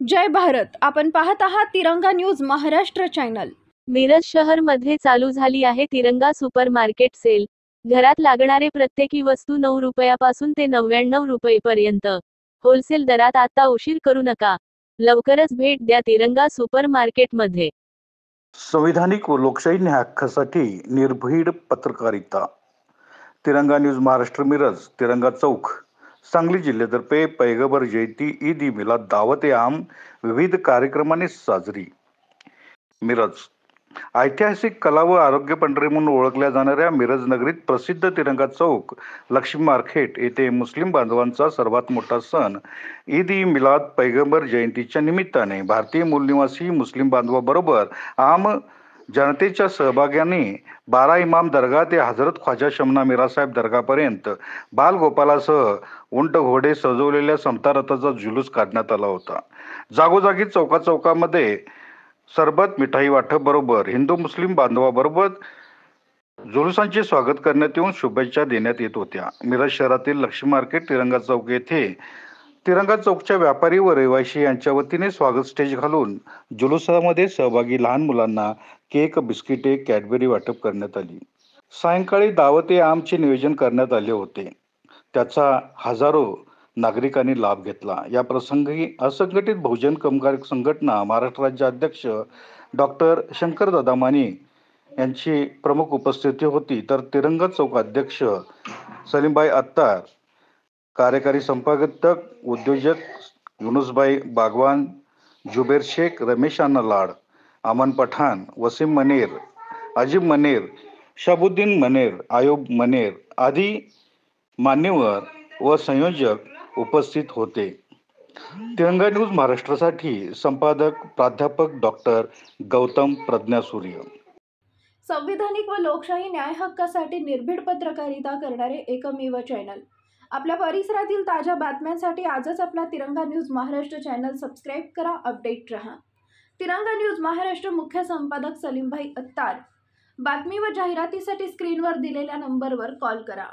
जय भारत. आपण पाहत आहात तिरंगा न्यूज महाराष्ट्र चॅनल. मिरज शहर मध्ये चालू झाली आहे तिरंगा सुपरमार्केट सेल. घरात लागणारे प्रत्येकी वस्तू 9 रुपयापासून ते 99 रुपयेपर्यंत होलसेल दरात. आता उशीर करू नका, लवकरच भेट द्या तिरंगा सुपरमार्केट मध्ये. संविधानिक व लोकशाही हक्कासाठी निर्भीड पत्रकारिता. तिरंगा न्यूज महाराष्ट्र मिरज. तिरंगा चौक सांगली जिल्ह्यातर्फे पैगंबर जयंती, ईद ई मिलाद, दावत ए आम विविध कार्यक्रमांनी साजरी. मिरज ऐतिहासिक कला व आरोग्य पंढरी म्हणून ओळखल्या जाणाऱ्या मिरज नगरीत प्रसिद्ध तिरंगा चौक लक्ष्मी मार्केट येथे मुस्लिम बांधवांचा सर्वात मोठा सण ईद ई मिलाद पैगंबर जयंतीच्या निमित्ताने भारतीय मूलनिवासी मुस्लिम बांधवाबरोबर आम जनतेच्या सहभागाने 12 इमाम दर्गा ते हजरत ख्वाजा शमना मिरासाहेब दर्गापर्यंत बालगोपालासह उंट घोडे सजवलेल्या समता रथाचा जुलूस काढण्यात आला होता. जागोजागी चौकामध्ये सरबत, मिठाई वाटप बरोबर हिंदू मुस्लिम बांधवाबरोबर जुलूसांचे स्वागत करण्यात येऊन शुभेच्छा देण्यात येत होत्या. मिरज शहरातील लक्ष्मी मार्केट तिरंगा चौक येथे तिरंगा चौकच्या व्यापारी व रहिवासी यांच्या वतीने स्वागत स्टेज घालून जुलूसामध्ये सहभागी लहान मुलांना केक, बिस्किटे, कॅडबरी वाटप करण्यात आली. सायंकाळी दावत ए आमचे नियोजन करण्यात आले होते, त्याचा हजारो नागरिकांनी लाभ घेतला. या प्रसंगी असंघटित बहुजन कामगार संघटना महाराष्ट्र राज्य अध्यक्ष डॉक्टर शंकरदादा माने यांची प्रमुख उपस्थिती होती, तर तिरंगा चौक अध्यक्ष सलीमभाई अत्तार, कार्यकारी संपादक उद्योजक युनुसभाई बागवान, जुबेर शेख, रमेश अण्णा लाड, अमन पठाण, वसीम मनेर, अजीब मनेर, शाबुद्दीन मनेर, आयुब मनेर आदी मान्यवर व संयोजक उपस्थित होते. तिरंगा न्यूज महाराष्ट्रासाठी संपादक प्राध्यापक डॉक्टर गौतम प्रज्ञासूर्य. संविधानिक व लोकशाही न्याय हक्कासाठी निर्भीड पत्रकारिता करणारे एकमेव चॅनल. आपल्या परिसरातील ताज्या बातम्यांसाठी आजच आपला तिरंगा न्यूज महाराष्ट्र चॅनल सबस्क्राईब करा. अपडेट रहा. तिरंगा न्यूज महाराष्ट्र मुख्य संपादक सलीमभाई अत्तार. बातमी व जाहिरातीसाठी स्क्रीनवर दिलेल्या नंबरवर कॉल करा.